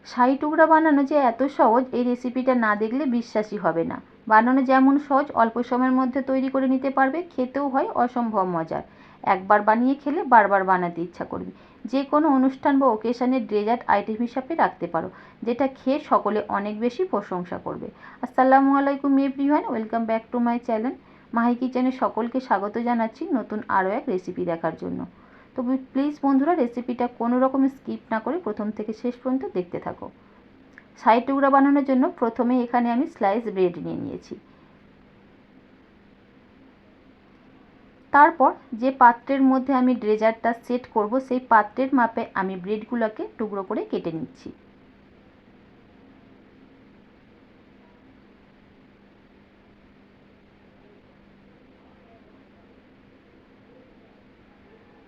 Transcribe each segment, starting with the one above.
শাহি টুকরা বানানো যে এত সহজ, এই রেসিপিটা না দেখলে বিশ্বাসই হবে না। বানানো যেমন সহজ, অল্প সময়ের মধ্যে তৈরি করে নিতে পারবে, খেতেও হয় অসম্ভব মজার। একবার বানিয়ে খেলে বারবার বানাতে ইচ্ছা করবে। যে কোনো অনুষ্ঠান বা ওকেশনের ডেজার্ট আইটেম হিসাবে রাখতে পারো, যেটা খেয়ে সকলে অনেক বেশি প্রশংসা করবে। আসসালামু আলাইকুম everyone, welcome back to my channel Mahi কিচেনে। সকলকে স্বাগত জানাচ্ছি নতুন আরও এক রেসিপি দেখার জন্য। তো প্লিজ বন্ধুরা, রেসিপিটা কোনো রকম স্কিপ না করে প্রথম থেকে শেষ পর্যন্ত দেখতে থাকো। শাহি টুকরা বানানোর জন্য প্রথমে এখানে আমি স্লাইস ব্রেড নিয়ে নিয়েছি। তারপর যে পাত্রের মধ্যে আমি ডেজার্টটা সেট করব, সেই পাত্রের মাপে আমি ব্রেডগুলোকে টুকরো করে কেটে নিচ্ছি।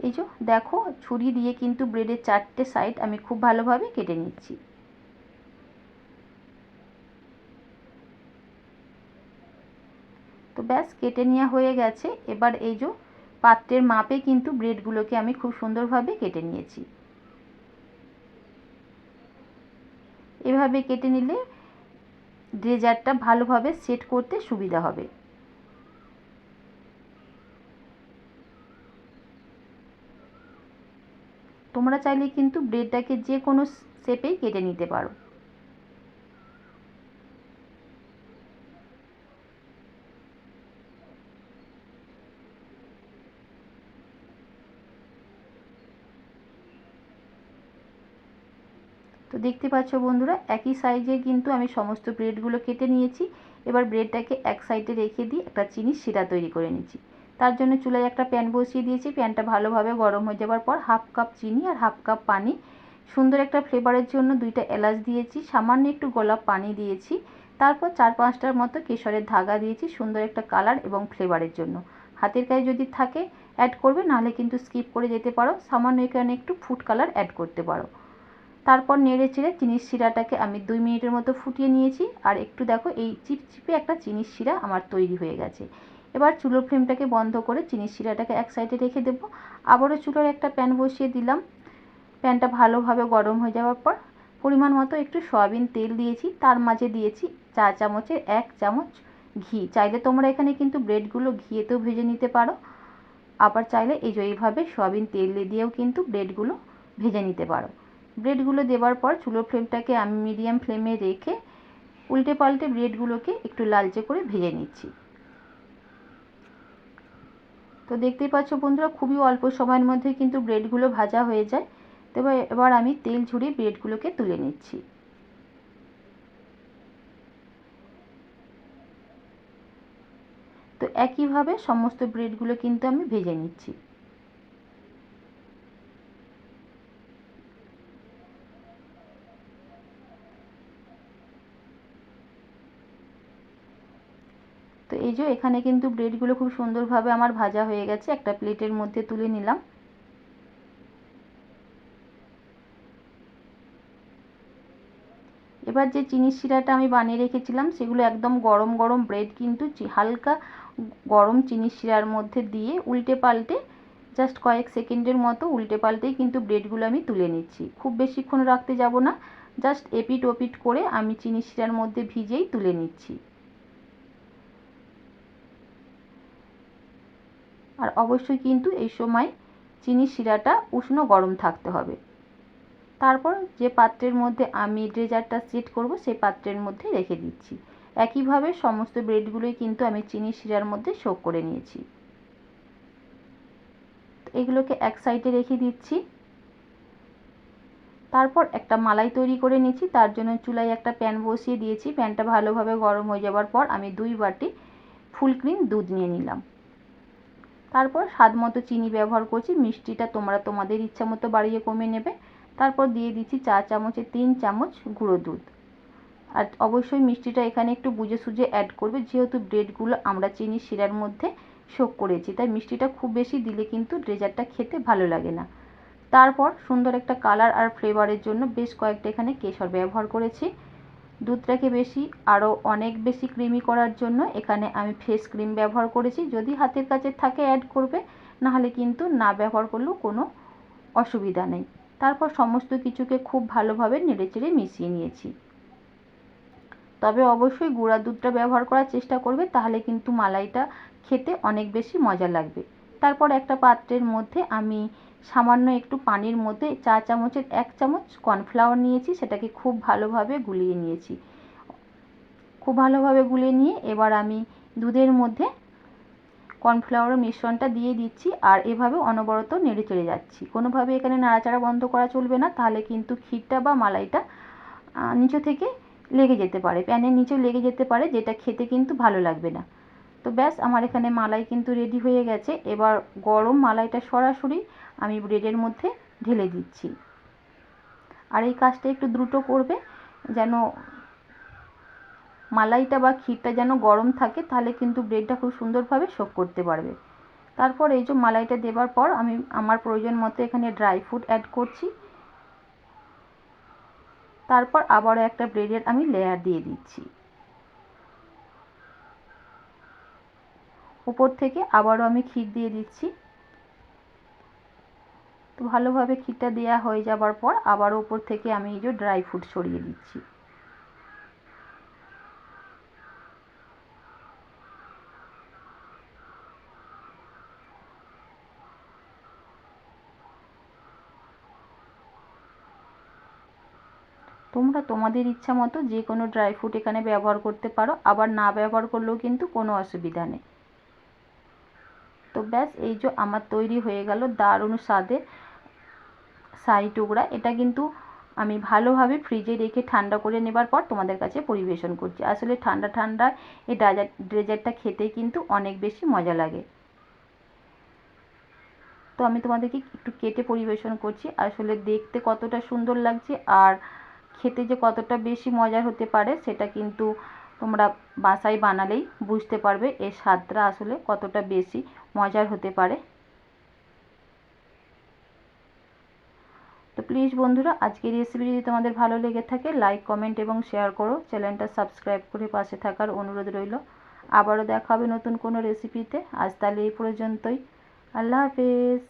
এই যে দেখো, ছুরি দিয়ে কিন্তু ব্রেডের 4টে সাইড আমি খুব ভালোভাবে কেটে নিচ্ছি। তো ব্যাস, কেটে নেওয়া হয়ে গেছে। এবার এই যে পাত্রের মাপে কিন্তু ব্রেডগুলোকে আমি খুব সুন্দরভাবে কেটে নিয়েছি। এভাবে কেটে নিলে ডেজার্টটা ভালোভাবে সেট করতে সুবিধা হবে। তোমরা চাইলে কিন্তু ব্রেডটাকে যে কোনো শেপেই কেটে নিতে পারো। তো দেখতে পাচ্ছ বন্ধুরা, একই সাইজের কিন্তু আমি সমস্ত ব্রেডগুলো কেটে নিয়েছি। এবার ব্রেডটাকে এক সাইডে রেখে দিয়ে একটা চিনির শিরা তৈরি করে নিচ্ছি। তার জন্য চুলায় একটা প্যান বসিয়ে দিয়েছি। প্যানটা ভালোভাবে গরম হয়ে যাওয়ার পর হাফ কাপ চিনি আর হাফ কাপ পানি, সুন্দর একটা ফ্লেভারের জন্য 2টা এলাচ দিয়েছি, সামান্য একটু গোলাপ পানি দিয়েছি, তারপর 4-5টার মতো কেশরের ধাগা দিয়েছি সুন্দর একটা কালার এবং ফ্লেভারের জন্য। হাতের কাছে যদি থাকে অ্যাড করবে, নাহলে কিন্তু স্কিপ করে যেতে পারো। সামান্য এখানে একটু ফুড কালার অ্যাড করতে পারো। তারপর নেড়ে চেড়ে চিনির শিরাটাকে আমি 2 মিনিটের মতো ফুটিয়ে নিয়েছি। আর একটু দেখো, এই চিপচিপে একটা চিনির শিরা আমার তৈরি হয়ে গেছে। এবার চুলোর ফ্লেমটাকে বন্ধ করে চিনির শিরাটাকে এক সাইডে রেখে দেবো। আবারও চুলোর একটা প্যান বসিয়ে দিলাম। প্যানটা ভালোভাবে গরম হয়ে যাওয়ার পর পরিমাণ মতো একটু সয়াবিন তেল দিয়েছি। তার মাঝে দিয়েছি চা চামচের 1 চামচ ঘি। চাইলে তোমরা এখানে কিন্তু ব্রেডগুলো ঘিয়েতেও ভেজে নিতে পারো। আবার চাইলে এই যে এইভাবে সয়াবিন তেল দিয়েও কিন্তু ব্রেডগুলো ভেজে নিতে পারো। ব্রেডগুলো দেওয়ার পর চুলোর ফ্লেমটাকে আমি মিডিয়াম ফ্লেমে রেখে উল্টে পাল্টে ব্রেডগুলোকে একটু লালচে করে ভেজে নিচ্ছি। তো দেখতেই পাচ্ছ বন্ধুরা, খুবই অল্প সময়ের মধ্যে কিন্তু ব্রেডগুলো ভাজা হয়ে যায়। তো এবার আমি তেল ঝরিয়ে ব্রেডগুলোকে তুলে নিচ্ছি। তো একইভাবে সমস্ত ব্রেডগুলো কিন্তু আমি ভেজে নিচ্ছি। তো এই যে এখানে কিন্তু ব্রেডগুলো খুব সুন্দরভাবে আমার ভাজা হয়ে গেছে। একটা প্লেটের মধ্যে তুলে নিলাম। এবার যে চিনির শিরাটা আমি বানিয়ে রেখেছিলাম, সেগুলো একদম গরম গরম ব্রেড কিন্তু হালকা গরম চিনির শিরার মধ্যে দিয়ে উল্টে পাল্টে জাস্ট কয়েক সেকেন্ডের মতো উল্টে পাল্টেই কিন্তু ব্রেডগুলো আমি তুলে নিচ্ছি। খুব বেশিক্ষণ রাখতে যাব না, জাস্ট এপিট ওপিট করে আমি চিনির শিরার মধ্যে ভিজেই তুলে নিচ্ছি। আর অবশ্যই কিন্তু এই সময় চিনির শিরাটা উষ্ণ গরম থাকতে হবে। তারপর যে পাত্রের মধ্যে আমি ডেজার্টটা সেট করব, সেই পাত্রের মধ্যে রেখে দিচ্ছি। একইভাবে সমস্ত ব্রেডগুলোই কিন্তু আমি চিনির শিরার মধ্যে সোক করে নিয়েছি। এগুলোকে এক সাইডে রেখে দিচ্ছি। তারপর একটা মালাই তৈরি করে নিচ্ছি। তার জন্য চুলায় একটা প্যান বসিয়ে দিয়েছি। প্যানটা ভালোভাবে গরম হয়ে যাওয়ার পর আমি 2 বাটি ফুল ক্রিম দুধ নিয়ে নিলাম। তারপর স্বাদ মতো চিনি ব্যবহার করছি। মিষ্টিটা তোমরা তোমাদের ইচ্ছা মতো বাড়িয়ে কমিয়ে নেবে। তারপর দিয়ে দিচ্ছি চা চামচে 3 চামচ গুঁড়ো দুধ। আর অবশ্যই মিষ্টিটা এখানে একটু বুঝে সুঝে অ্যাড করবে, যেহেতু ব্রেডগুলো আমরা চিনির শিরার মধ্যে সোক করেছি, তাই মিষ্টিটা খুব বেশি দিলে কিন্তু ডেজার্টটা খেতে ভালো লাগে না। তারপর সুন্দর একটা কালার আর ফ্লেভারের জন্য বেশ কয়েকটা এখানে কেশর ব্যবহার করেছি। দুধটাকে আরও অনেক বেশি ক্রিমি করার জন্য এখানে আমি ফ্রেশ ক্রিম ব্যবহার করেছি। যদি হাতের কাছে থাকে অ্যাড করবে, নাহলে কিন্তু না ব্যবহার করলেও কোনো অসুবিধা নেই। তারপর সমস্ত কিছুকে খুব ভালোভাবে নেড়েচেড়ে মিশিয়ে নিয়েছি। তবে অবশ্যই গুঁড়া দুধটা ব্যবহার করার চেষ্টা করবে, তাহলে কিন্তু মালাইটা খেতে অনেক বেশি মজা লাগবে। তারপর একটা পাত্রের মধ্যে আমি সামান্য একটু পানির মধ্যে চা চামচের 1 চামচ কর্নফ্লাওয়ার নিয়েছি, সেটাকে খুব ভালোভাবে গুলিয়ে নিয়েছি। খুব ভালোভাবে গুলিয়ে নিয়ে এবার আমি দুধের মধ্যে কর্নফ্লাওয়ারের মিশ্রণটা দিয়ে দিচ্ছি আর এভাবে অনবরত নেড়ে চেড়ে যাচ্ছি। কোনোভাবে এখানে নাড়াচাড়া বন্ধ করা চলবে না, তাহলে কিন্তু ক্ষীরটা বা মালাইটা নিচে থেকে লেগে যেতে পারে, প্যানের নিচেও লেগে যেতে পারে, যেটা খেতে কিন্তু ভালো লাগবে না। তো ব্যাস, আমার এখানে মালাই কিন্তু রেডি হয়ে গেছে। এবার গরম মালাইটা সরাসরি আমি ব্রেডের মধ্যে ঢেলে দিচ্ছি। আর এই কাজটা একটু দ্রুত করবে, যেন মালাইটা বা ক্ষীরটা যেন গরম থাকে, তাহলে কিন্তু ব্রেডটা খুব সুন্দরভাবে সোক করতে পারবে। তারপর এই যে মালাইটা দেওয়ার পর আমি আমার প্রয়োজন মতো এখানে ড্রাই ফ্রুট অ্যাড করছি। তারপর আবারও একটা ব্রেডের আমি লেয়ার দিয়ে দিচ্ছি। উপর থেকে আবারও আমি ক্ষীর দিয়ে দিচ্ছি। তো ভালোভাবে ক্ষীরটা দেওয়া হয়ে যাবার পর আবারও উপর থেকে আমি এই যে ড্রাই ফ্রুট ছড়িয়ে দিচ্ছি। তোমরা তোমাদের ইচ্ছা মতো যে কোনো ড্রাই ফ্রুট এখানে ব্যবহার করতে পারো, আবার না ব্যবহার করলেও কিন্তু কোনো অসুবিধা নেই। তো ব্যাস, এই যে আমার তৈরি হয়ে গেল দারুণ স্বাদের শাহী টুকরা। এটা কিন্তু আমি ভালোভাবে ফ্রিজে রেখে ঠান্ডা করে নেবার পর তোমাদের কাছে পরিবেশন করছি। আসলে ঠান্ডা ঠান্ডা এই ডেজার্টটা খেতে কিন্তু অনেক বেশি মজা লাগে। তো আমি তোমাদেরকে একটু কেটে পরিবেশন করছি। আসলে দেখতে কতটা সুন্দর লাগছে আর খেতে যে কতটা বেশি মজার হতে পারে, সেটা কিন্তু তোমরা বাসায় বানালেই বুঝতে পারবে এর স্বাদটা আসলে কতটা বেশি মজার হতে পারে। তো প্লিজ বন্ধুরা, আজকের রেসিপি যদি তোমাদের ভালো লেগে থাকে লাইক কমেন্ট এবং শেয়ার করো। চ্যানেলটা সাবস্ক্রাইব করে পাশে থাকার অনুরোধ রইল। আবারও দেখা হবে নতুন কোনো রেসিপিতে। আজ তাহলে এই পর্যন্তই। আল্লাহ হাফেজ।